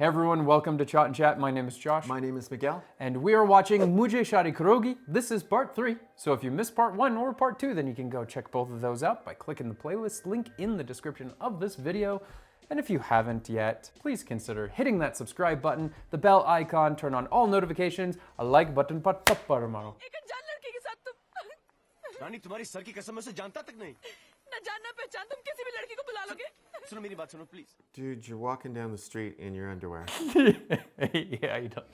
Hey everyone, welcome to Chat and Chat. My name is Josh. My name is Miguel. And we are watching Mujhse, Shaadi, Karogi. This is part 3. So if you missed part 1 or part 2, then you can go check both of those out by clicking the playlist link in the description of this video. And if you haven't yet, please consider hitting that subscribe button, the bell icon, turn on all notifications, a like button पर थप्पड़ मारो. एक अनजान लड़के के साथ तुम रानी तुम्हारी सर की कसम मैं उसे जानता तक नहीं न जानना पहचान तुम किसी भी लड़की को बुला लोगे सुनो मेरी बात सुनो please Dude, you're walking down the street in your underwear. Yeah, you don't.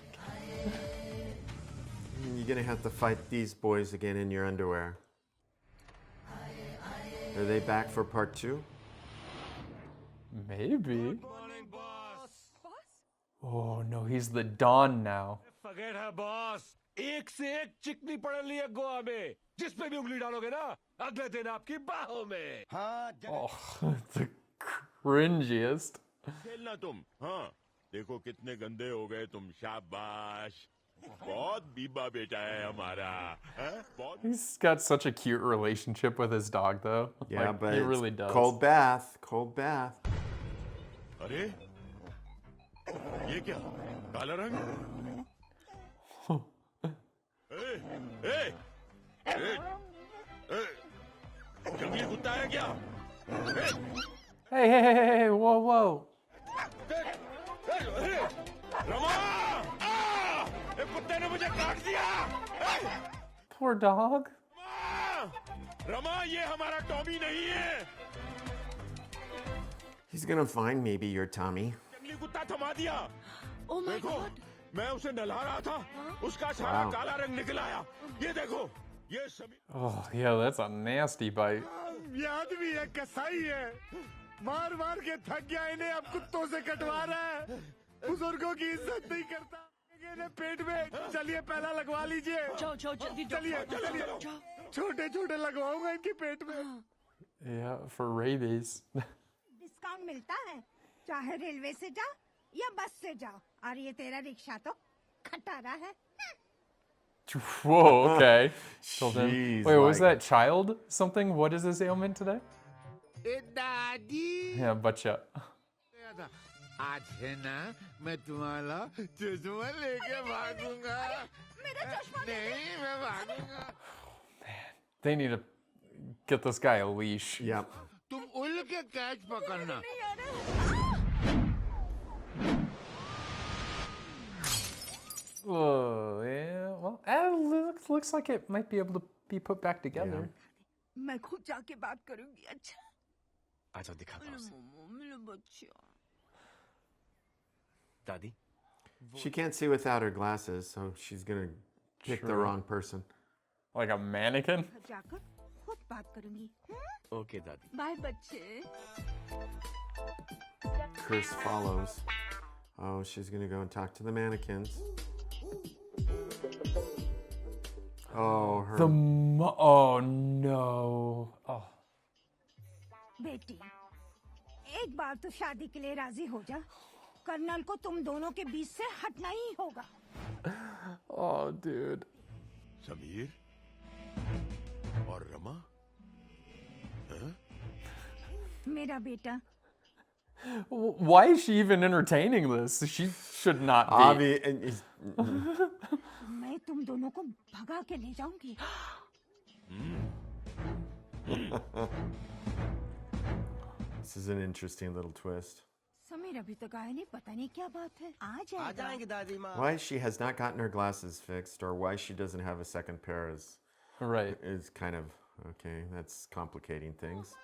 You're gonna have to fight these boys again in your underwear. Are they back for part 2? Maybe. Morning, boss. Oh no, he's the Don now. Forget her, boss. एक से एक चिकनी पड़ली है गोवा में जिस पे भी उंगली डालोगे ना अगले दिन आपकी बाहों में हाँ Oh, the cringiest. खेलना तुम हाँ देखो कितने गंदे हो गए तुम शाबाश बहुत बीबा बेटा है हमारा हाँ? बहुत He's got such a cute relationship with his dog, though. Yeah, Like, but he it's really does. cold bath. Cold bath. अरे ये क्या काला रंग ए, ए, ए, ए, जंगली कुत्ता है क्या Hey, whoa, whoa. रमा ये कुत्ते ने मुझे काट दिया Poor dog. रमा ये हमारा टॉमी नहीं है He's gonna find maybe your Tommy. जंगली कुत्ता थमा दिया ओह माय देखो गॉड मैं उसे नहला रहा था उसका सारा Wow. काला रंग निकल आया ये देखो ये सभी Oh, yeah, that's a nasty bite. याद भी है कसाई है मार मार के थक गया इन्हें अब कुत्तों से कटवा रहा है बुजुर्गों की इज्जत नहीं करता इन्हें पेट में चलिए पहला लगवा लीजिए जाओ जाओ जल्दी चलिए चलिए जाओ छोटे छोटे लगवाऊंगा इनके पेट में Yeah, for rabies. डिस्काउंट मिलता है चाहे रेलवे से जाओ या बस से जाओ और ये तेरा रिक्शा तो खटारा है Whoa, okay. Told him. Jeez, Wait, was like- that child something? What is his ailment today? दादी Yeah, butcha. आज है ना मैं तुम्हारा चश्मा लेके भागूंगा मेरा चश्मा नहीं मैं भागूंगा They need to get this guy a leash. Yep. तुम उल के कैच पकड़ना Oh, yeah. Well, looks like it might be able to be put back together. मैं खुद जाके बात करूंगी अच्छा आजा दिखाता हूँ उसे। मेरा बच्चा दादी She can't see without her glasses, so she's gonna pick the True. wrong person. Like a mannequin? जाकर खुद बात करूंगी ओके दादी बाय बच्चे Curse follows. Oh, she's gonna go and talk to the mannequins. Oh, her. Oh no. Oh. बेटी एक बार तो शादी के लिए राजी हो जा कर्नल को तुम दोनों के बीच से हटना ही होगा Oh, dude. समीर और रमा मेरा बेटा Why is she even entertaining this? She should not be. Obvi- and he's- मैं तुम दोनों को भगा के ले जाऊंगी This is an interesting little twist. Sameer अभी तक आया नहीं पता नहीं क्या बात है आ आ जाएगा जाएंगे दादी माँ Why she has not gotten her glasses fixed, or why she doesn't have a second pair, Right. is kind of okay. That's complicating things.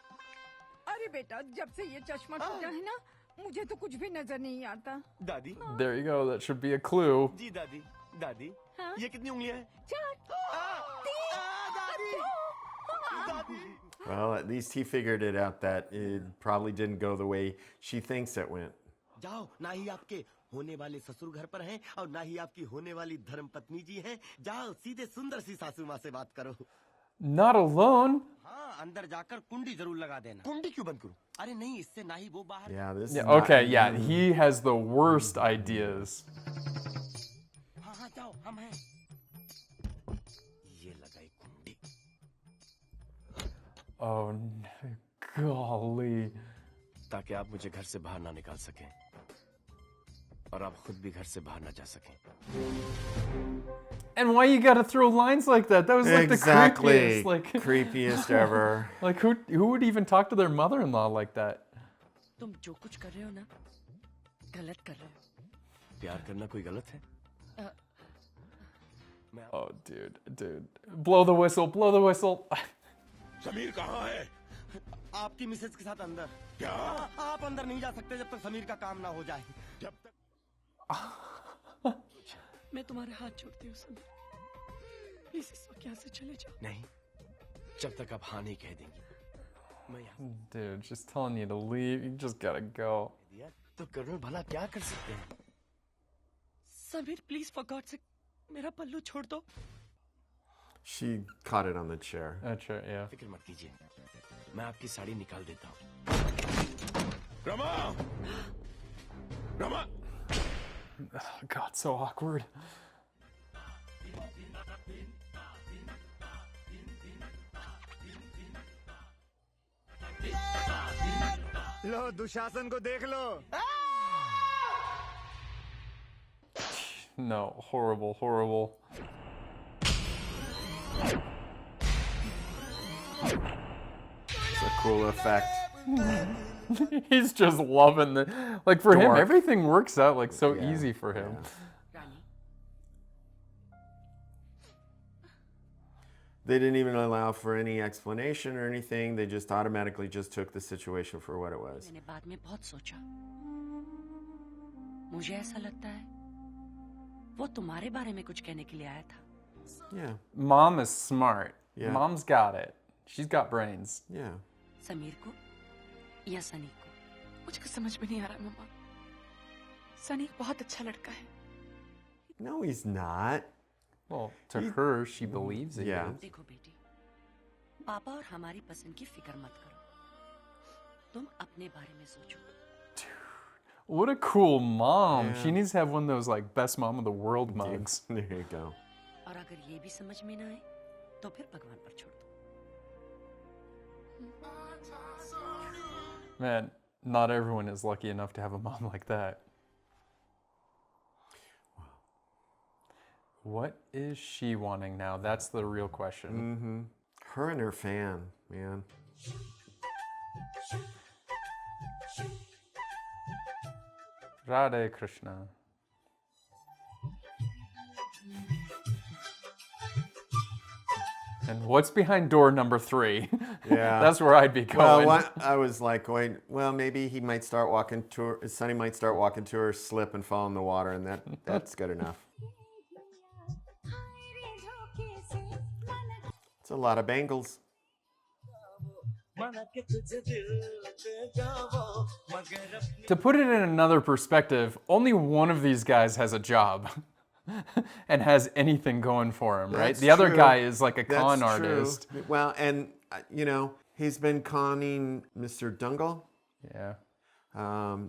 अरे बेटा जब से ये चश्मा टूटा है ना मुझे तो कुछ भी नजर नहीं आता दादी There you go. That should be a clue. जी दादी दादी ये कितनी उंगलियां हैं Well, at least he figured it out that it probably didn't go the way she thinks it went. जाओ ना ही आपके होने वाले ससुर घर पर हैं और ना ही आपकी होने वाली धर्म पत्नी जी हैं जाओ सीधे सुंदर सी सासू माँ से बात करो Not alone. हाँ अंदर जाकर कुंडी जरूर लगा देना कुंडी क्यों बंद करूं अरे नहीं इससे ना ही वो बाहर Yeah, this. Yeah, is not- okay, yeah. He has the worst ideas. हाँ हाँ जाओ हम हैं ये लगाई कुंडी Oh, golly. ताकि आप मुझे घर से बाहर ना निकाल सकें और आप खुद भी घर से बाहर न जा सकें। And why you gotta throw lines like that? That was like Exactly. the creepiest, like Creepiest ever. like who would even talk to their mother-in-law like that? तुम जो कुछ कर रहे हो ना गलत कर रहे हो। प्यार करना कोई गलत है? Oh, dude. Blow the whistle, blow the whistle. Sameer कहाँ है? आपकी मिसेज के साथ अंदर। क्या? आप अंदर नहीं जा सकते जब तक समीर का काम ना हो जाए। जब तक मैं तुम्हारे हाथ जोड़ती हूँ समीर। प्लीज इस वक्त यहाँ से चले जाओ। नहीं, जब तक आप हाँ नहीं कह देंगी। मैं यहाँ Dude, just telling you to leave. You just gotta go. दिया तो कर्नल भला क्या कर सकते हैं? समीर प्लीज फॉर गॉड से मेरा पल्लू छोड़ दो। She caught it on the chair. That's right, yeah. फिक्र मत कीजिए, मैं आपकी साड़ी निकाल देता हूँ। Rama! Rama! Oh, God, so awkward. लो दुशासन को देख लो। No, horrible. It's a cool effect. He's just loving the, like for him, Dork. everything works out like so Yeah, easy for him. Rani They didn't even allow for any explanation or anything. They just automatically just took the situation for what it was. मैंने बाद में बहुत सोचा। मुझे ऐसा लगता है वो तुम्हारे बारे में कुछ कहने के लिए आया था। Yeah, Mom is smart. Yeah. Mom's got it. She's got brains. yeah. Sameer को या सनी को? मुझको समझ में नहीं आ रहा मम्मा। सनी बहुत अच्छा लड़का है। No, he's not. Well, to her, she believes it. Yeah. देखो बेटी, पापा और हमारी पसंद की फिक्र मत करो। तुम अपने बारे में सोचो। What a cool mom. Yeah. She needs to have one of those like best mom of the world mugs. There you go. और अगर ये भी समझ में ना आए, तो फिर भगवान पर छोड़ दो। Man, not everyone is lucky enough to have a mom like that. What is she wanting now? That's the real question. Her and her fan, man. Radhe Krishna. And what's behind door number 3? Yeah. That's where I'd be going. Well, I was like, wait, well, maybe he might start walking to her, Sonny might start walking to her, slip and fall in the water, and that's good enough. It's a lot of bangles. To put it in another perspective, only one of these guys has a job and has anything going for him, right? That's The other true. guy is like a con That's true. artist. Well, and, you know, he's been conning Mr. Dungle. Yeah.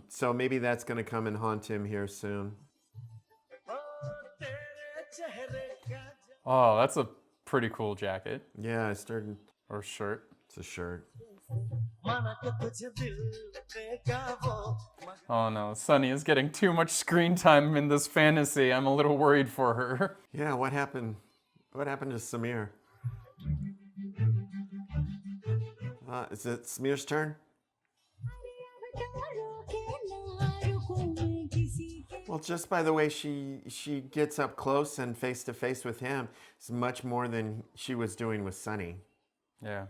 So maybe that's going to come and haunt him here soon. Oh, that's a pretty cool jacket Yeah, I started. or shirt. It's a shirt. Oh no, Sunny is getting too much screen time in this fantasy. I'm a little worried for her. Yeah, what happened? What happened to Samir? Is it Samir's turn? Well, just by the way she gets up close and face to face with him, it's much more than she was doing with Sunny. Yeah.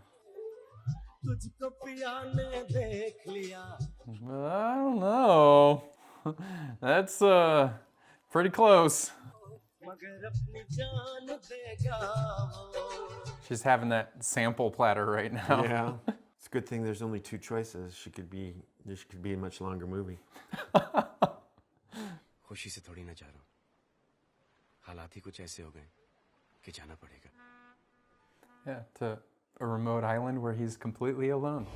I don't know. That's pretty close. She's having that sample platter right now. Yeah. It's a good thing there's only 2 choices. This could be a much longer movie. खुशी से थोड़ी ना जा रहा हूँ। हालात ही कुछ ऐसे हो गए कि जाना पड़ेगा। Yeah, to a remote island where he's completely alone.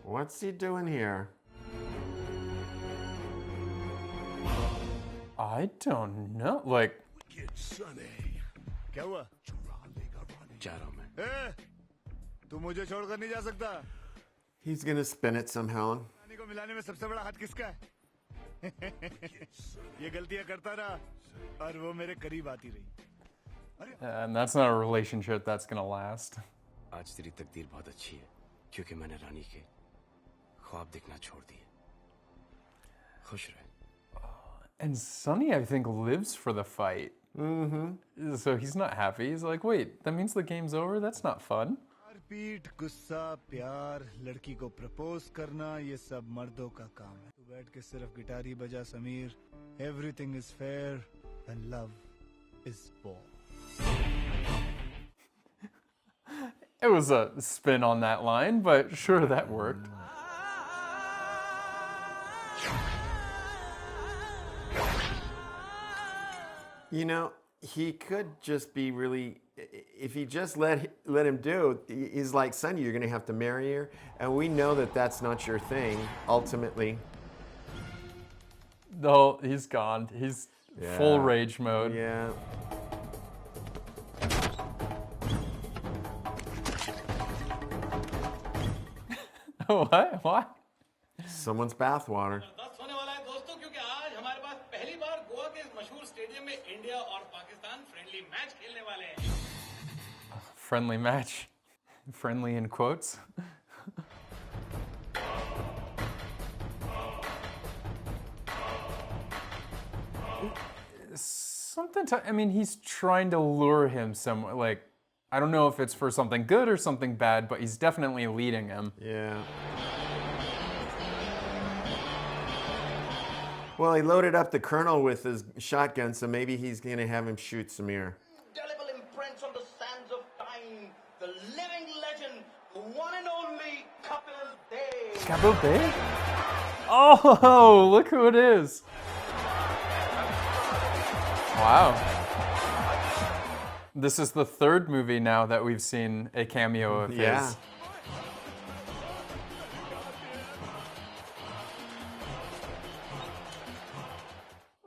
What's he doing here? I don't know. Like, क्या हुआ? जा रहा हूँ मैं। तू मुझे छोड़कर नहीं जा सकता। He's gonna spin it somehow. रानी को मिलाने में सबसे बड़ा हाथ किसका है? ये गलतियां करता रहा और वो मेरे करीब आती रही. And that's not a relationship that's gonna last. आज तेरी तकदीर बहुत अच्छी है क्योंकि मैंने रानी के ख्वाब देखना छोड़ दिए. खुश रहे. And Sonny, I think, lives for the fight. Mm-hmm. So he's not happy. He's like, wait, that means the game's over? That's not fun. मारपीट, गुस्सा, प्यार, लड़की को प्रपोज करना, ये सब मर्दों का काम है. तू बैठ के सिर्फ गिटार ही बजा Sameer. Everything is fair and love is born. It was a spin on that line, but sure, that worked. You know, he could just be really, if he just let him do, he's like, Sonny, you're going to have to marry her. And we know that that's not your thing, ultimately. No, he's gone. He's full rage mode. Yeah. What? What? Someone's bathwater. होने वाला है दोस्तों क्योंकि आज हमारे पास पहली बार गोवा के इस मशहूर स्टेडियम में इंडिया और पाकिस्तान फ्रेंडली मैच खेलने वाले हैं. Friendly match. Friendly in quotes. I mean, he's trying to lure him somewhere. Like, I don't know if it's for something good or something bad, but he's definitely leading him. Yeah. Well, he loaded up the colonel with his shotgun, so maybe he's going to have him shoot Samir. Indelible imprints on the sands of time. The living legend, the one and only Kapil Dev. Kapil Dev? Oh, look who it is. Wow. This is the third movie now that we've seen a cameo of his.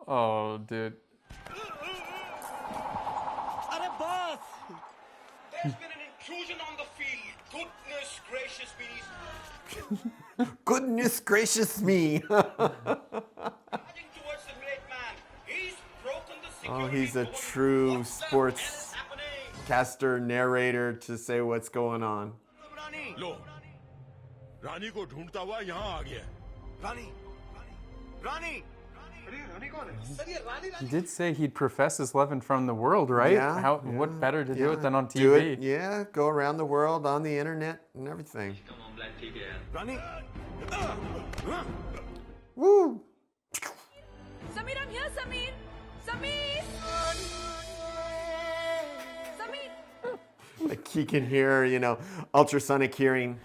Oh, dude. There's been an intrusion on the field. Goodness gracious me. Goodness gracious me. Heading towards the great man. He's broken the security. Oh, he's a true sportscaster, narrator to say what's going on. लो, रानी को ढूंढता हुआ यहाँ आ गया. रानी, रानी. He did say he'd profess his love in front of the world, right? Yeah. What better to do it than on TV? Do it, yeah, go around the world on the internet and everything. Rani. Woo! Sameer, I'm here, Sameer. Sameer. Sameer. Like he can hear, you know, ultrasonic hearing.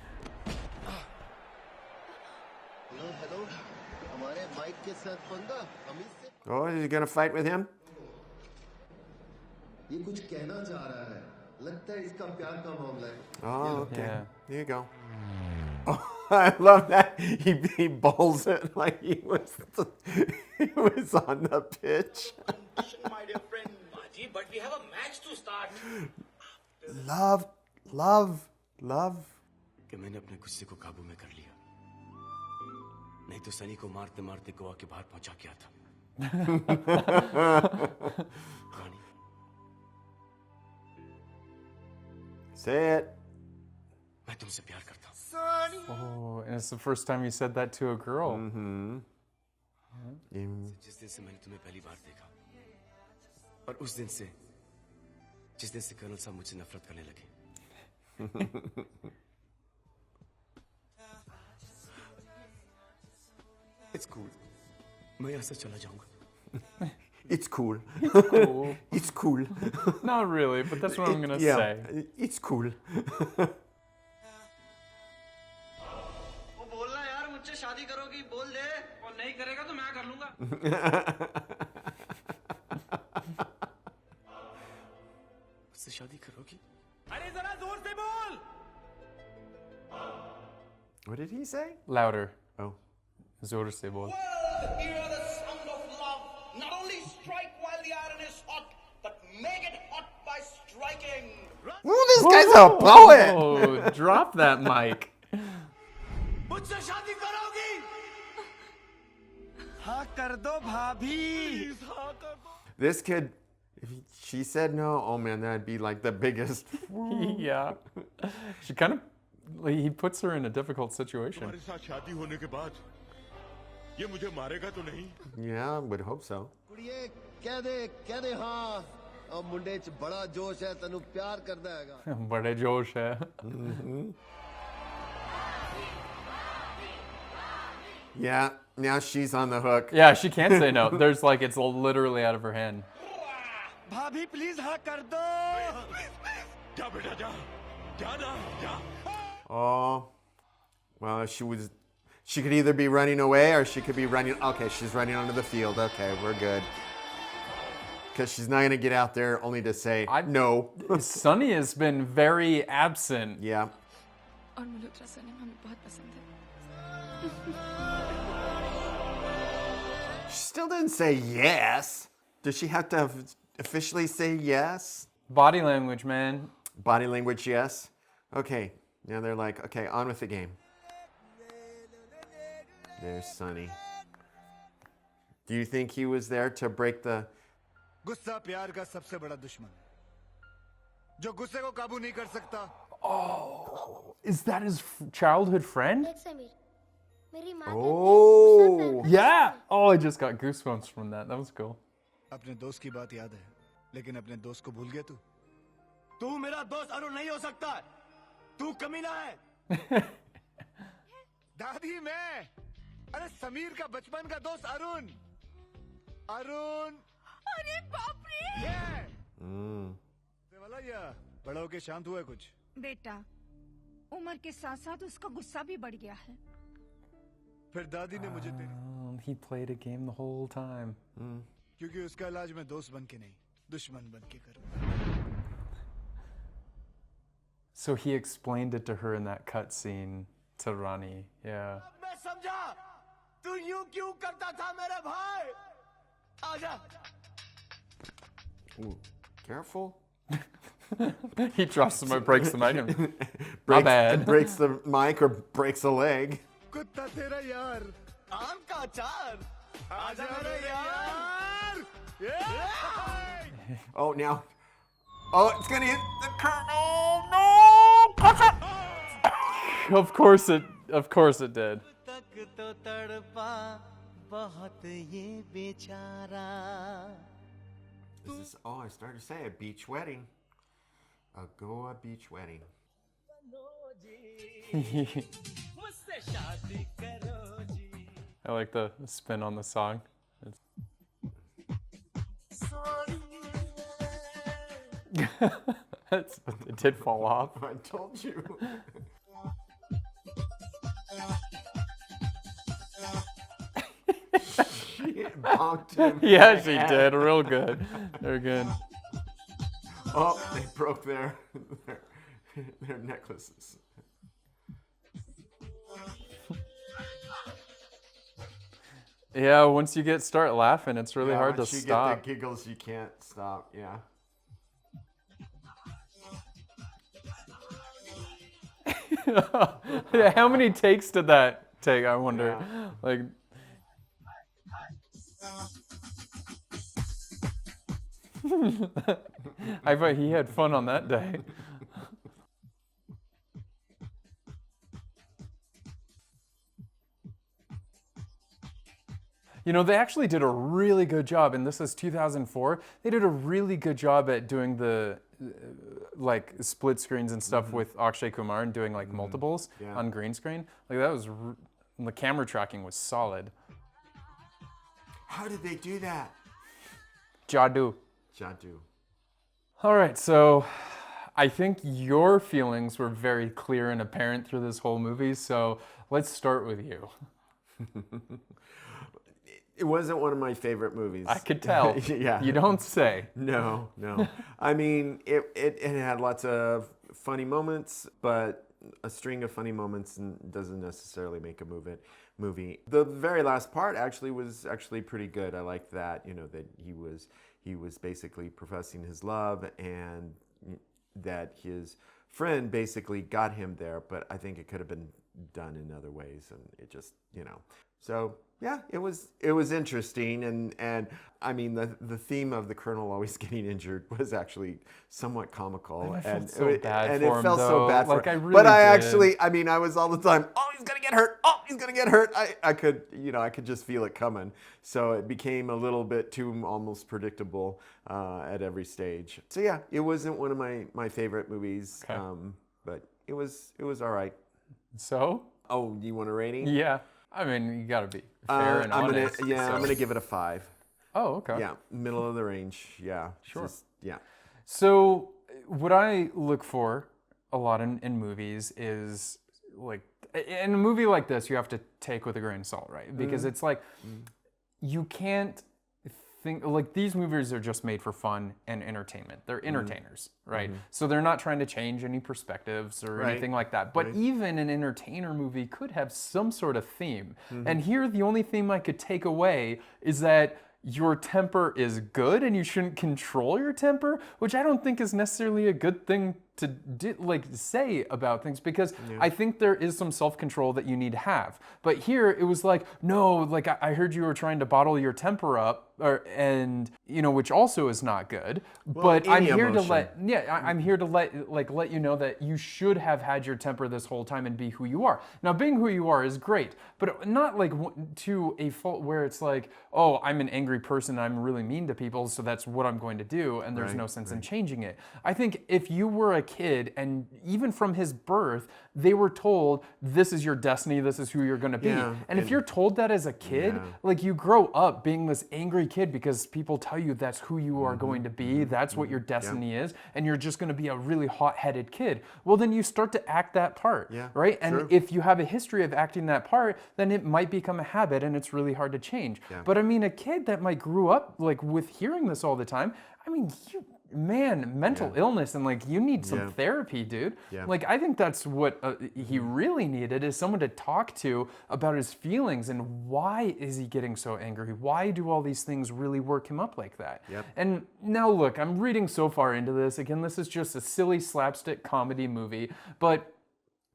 Oh, is he gonna fight with him? Oh, okay. Yeah. There you go. Oh, I love that. He bowls it like he was on the pitch. My dear friend Maji, but we have a match to start. Love. कि मैंने अपने गुस्से को काबू में कर लिया. नहीं तो सनी को मारते मारते गोवा के बाहर पहुंचा क्या था. रानी. Say it. मैं तुमसे प्यार करता हूँ. Oh, and it's the first time you said that to a girl. Mm-hmm. जिस दिन से मैंने तुम्हें पहली बार देखा और उस दिन से जिस दिन से कर्नल साहब मुझसे नफरत करने लगे. It's cool. मैं यहाँ से चला जाऊँगा. It's cool. Cool. It's cool. Not really, but that's what I'm gonna Yeah, say. it's cool. वो बोलना यार मुझसे शादी करोगी बोल दे और नहीं करेगा तो मैं कर लूँगा. मुझसे शादी करोगी? अरे जरा जोर से बोल. What did he say? Louder. Oh. Zor se bol. Hear the sound of love. Not only strike while the iron is hot, but make it hot by striking. Ooh, this guy's a poet. Oh, drop that mic. मुझसे शादी करोगी? हाँ कर दो भाभी. This kid, she said no, oh man, that'd be like the biggest. Yeah. She kind of, he puts her in a difficult situation. तुम्हारे साथ शादी होने के बाद ये मुझे मारेगा तो नहीं? Yeah, I would hope so. कुड़िए कह दे हाँ. अब मुंडे च बड़ा जोश है तनु प्यार करदा हैगा. बड़े जोश है. Yeah, now she's on the hook. Yeah, she can't say no. There's like, it's literally out of her hand. भाभी प्लीज हाँ कर दो. जा बेटा जा, जा ना, जा. Oh, well, she could either be running away or she could be running. Okay, she's running onto the field. Okay, we're good. Because she's not going to get out there only to say no. Sunny has been very absent. Yeah. और Malhotra cinema में बहुत पसंद है. She still didn't say yes. Does she have to officially say yes? Body language, man. Body language, yes. Okay, now they're like, okay, on with the game. There's Sunny. Do you think he was there to break the... गुस्सा प्यार का सबसे बड़ा दुश्मन. जो गुस्से को काबू नहीं कर सकता. Oh, is that his childhood friend? Oh, yeah. Oh, I just got goosebumps from that. That was cool. अपने दोस्त की बात याद है, लेकिन अपने दोस्त को भूल गया तू. तू मेरा दोस्त अरुण नहीं हो सकता. तू कमीना है. दादी मैं. अरे समीर का बचपन का दोस्त अरुण. अरुण. अरे बाप रे. वाला या बड़ा होके शांत हुआ है कुछ. बेटा, उम्र के साथ साथ उसका गुस्सा भी बढ़ गया है. फिर दादी ने मुझे तेरी. He played a game the whole time. क्योंकि उसका इलाज मैं दोस्त बन के नहीं, दुश्मन बन के करूँ. So he explained it to her in that cutscene to Rani. Yeah. मैं समझा. तू यूं क्यों करता था मेरे भाई? आजा. Ooh, careful. He drops the mic, breaks the mic. And, my bad. Breaks the mic or breaks a leg. कुत्ता तेरा यार. आम का अचार. आजा मेरे यार. Oh, now. Oh, it's going to hit the curtain. Oh, no. Catch it. Of course it did. This is, I started to say a beach wedding. A Goa beach wedding. I like the spin on the song. It did fall off. I told you. She bonked him. Yeah, she did. Real good. They're good. Oh, they broke their necklaces. Yeah, once you start laughing, it's really hard to once you stop. get the giggles, you can't stop. Yeah. Yeah, how many takes did that take? I wonder. Yeah. Like. I bet he had fun on that day. You know, they actually did a really good job, and this is 2004. They did a really good job at doing the like split screens and stuff with Akshay Kumar and doing like multiples on green screen. Like that was, the camera tracking was solid. How did they do that? Jadoo. Jadoo. All right, so I think your feelings were very clear and apparent through this whole movie, so let's start with you. It wasn't one of my favorite movies. I could tell. Yeah. You don't say. No. I mean, it had lots of funny moments, but a string of funny moments doesn't necessarily make a movie. The very last part was pretty good. I liked that, that he was basically professing his love and that his friend basically got him there, but I think it could have been done in other ways, and it just, So yeah, it was interesting, and I mean the theme of the Colonel always getting injured was actually somewhat comical, and it felt so bad for like him. I really But I did. actually, I mean, I was all the time, oh, he's gonna get hurt, oh, he's gonna get hurt. I could, I could just feel it coming. So it became a little bit too almost predictable at every stage. So yeah, it wasn't one of my favorite movies, but it was all right. So? Oh, you want a rating? Yeah. I mean, you gotta be fair and honest. I'm gonna give it a 5. Oh, okay. Yeah, middle of the range. Yeah. Sure. Yeah. So what I look for a lot in movies is like, in a movie like this, you have to take with a grain of salt, right? Because it's like, you can't think, like, these movies are just made for fun and entertainment. They're entertainers, right? So they're not trying to change any perspectives or anything like that. But even an entertainer movie could have some sort of theme. And here, the only theme I could take away is that your temper is good and you shouldn't control your temper, which I don't think is necessarily a good thing to say about things, because I think there is some self-control that you need to have. But here it was like, no, like I heard you were trying to bottle your temper up, which also is not good. Well, but I'm here emotion. I'm here to let you know that you should have had your temper this whole time and be who you are. Now, being who you are is great, but not like to a fault where it's like, oh, I'm an angry person, I'm really mean to people, so that's what I'm going to do, and there's no sense in changing it. I think if you were a kid, and even from his birth, they were told, this is your destiny, this is who you're going to be. And if you're told that as a kid, like, you grow up being this angry kid because people tell you that's who you are going to be, that's what your destiny is, and you're just going to be a really hot-headed kid. Well, then you start to act that part, right? And if you have a history of acting that part, then it might become a habit, and it's really hard to change. But I mean, a kid that might grew up like with hearing this all the time, I mean, mental illness, and like, you need some therapy, dude. Like, I think that's what he really needed, is someone to talk to about his feelings and why is he getting so angry? Why do all these things really work him up like that? And now look, I'm reading so far into this. Again, this is just a silly slapstick comedy movie, but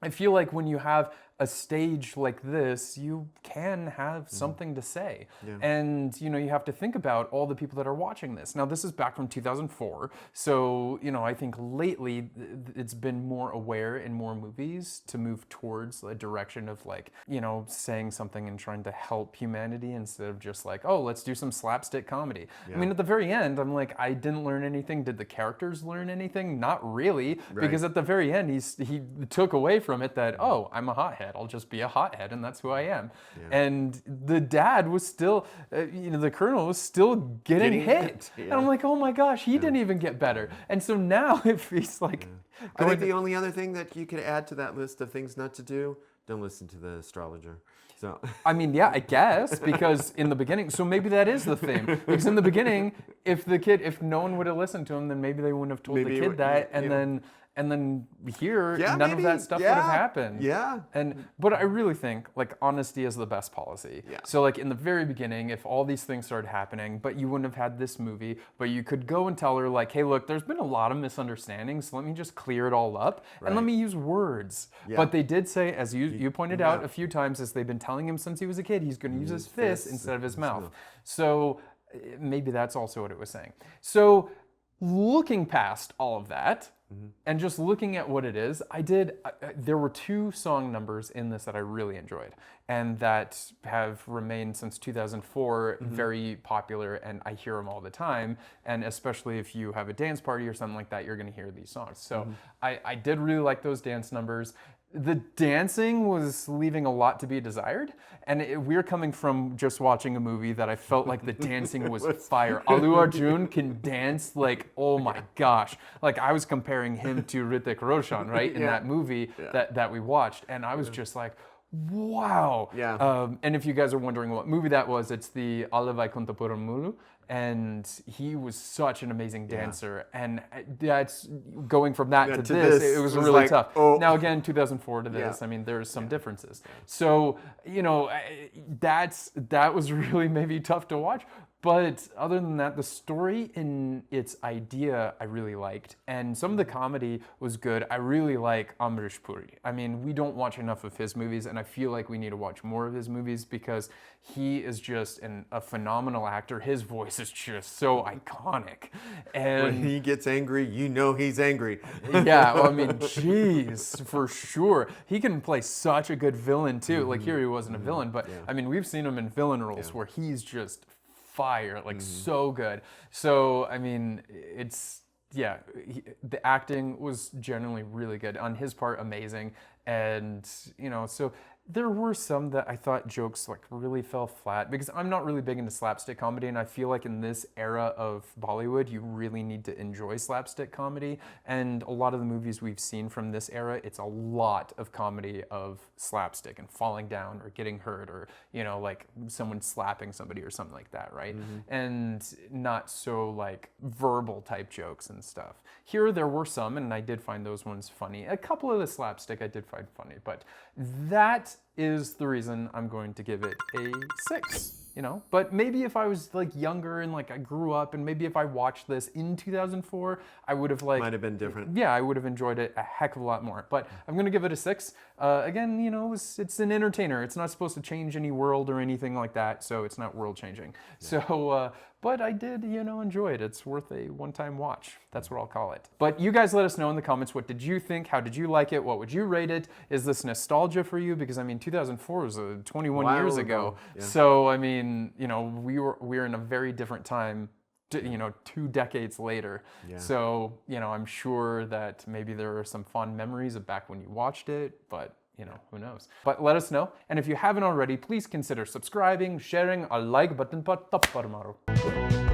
I feel like when you have a stage like this, you can have something to say. And, you have to think about all the people that are watching this. Now, this is back from 2004. So, I think lately it's been more aware in more movies to move towards a direction of like, saying something and trying to help humanity instead of just like, oh, let's do some slapstick comedy. I mean, at the very end, I'm like, I didn't learn anything. Did the characters learn anything? Not really. Because at the very end, he took away from it that, oh, I'm a hothead. I'll just be a hothead, and that's who I am. And the dad was still, the colonel was still getting hit. And I'm like, oh my gosh, he didn't even get better. And so now if he's like... I think the only other thing that you could add to that list of things not to do, don't listen to the astrologer. So I mean, yeah, I guess, because in the beginning, so maybe that is the thing. Because in the beginning, if no one would have listened to him, then maybe they wouldn't have told the kid that, and then here, none of that stuff would have happened. But I really think, like, honesty is the best policy. So, like, in the very beginning, if all these things started happening, but you wouldn't have had this movie, but you could go and tell her, like, hey, look, there's been a lot of misunderstandings, so let me just clear it all up, and let me use words. But they did say, as you pointed out a few times, as they've been telling him since he was a kid, he's going to use his fist instead of his mouth. So maybe that's also what it was saying. So looking past all of that, and just looking at what it is, there were 2 song numbers in this that I really enjoyed, and that have remained since 2004 very popular, and I hear them all the time, and especially if you have a dance party or something like that, you're going to hear these songs. So I did really like those dance numbers. The dancing was leaving a lot to be desired, and we're coming from just watching a movie that I felt like the dancing was fire. Allu Arjun can dance like, oh my gosh. Like, I was comparing him to Hrithik Roshan, right, in that movie that we watched, and I was just like, wow. And if you guys are wondering what movie that was, it's the Alla Vaikunthapura Mulu, and he was such an amazing dancer, and that's going from that to this, it was really like, tough. Now again, 2004 to this, I mean, there's some differences. So, that was really maybe tough to watch, But other than that, the story in its idea I really liked. And some of the comedy was good. I really like Amrish Puri. I mean, we don't watch enough of his movies, and I feel like we need to watch more of his movies because he is just a phenomenal actor. His voice is just so iconic. And When he gets angry, you know he's angry. yeah, well, I mean, geez, for sure. He can play such a good villain too. Like here he wasn't a villain, but I mean, we've seen him in villain roles where he's just fire, like so good. So, I mean, the acting was generally really good. On his part, amazing. And, you know, so there were some that I thought jokes like really fell flat because I'm not really big into slapstick comedy, and I feel like in this era of Bollywood, you really need to enjoy slapstick comedy. And a lot of the movies we've seen from this era, it's a lot of comedy of slapstick and falling down or getting hurt or, you know, like someone slapping somebody or something like that, right? And not so like verbal type jokes and stuff. Here there were some, and I did find those ones funny. A couple of the slapstick I did find funny, but that is the reason I'm going to give it a 6, you know? But maybe if I was like younger and like I grew up, and maybe if I watched this in 2004, I would have like... Might have been different. Yeah, I would have enjoyed it a heck of a lot more. But I'm gonna give it a 6. Again, you know, it's an entertainer. It's not supposed to change any world or anything like that, so it's not world changing. Yeah. So, but I did, you know, enjoy it. It's worth a one-time watch. That's what I'll call it. But you guys let us know in the comments, what did you think? How did you like it? What would you rate it? Is this nostalgia for you? Because I mean, 2004 was 21 years ago. Yeah. So I mean, you know, we're in a very different time, you know, 2 decades later. Yeah. So, you know, I'm sure that maybe there are some fond memories of back when you watched it, but you know, who knows? But let us know. And if you haven't already, please consider subscribing, sharing, a like button पर तप पर मारो.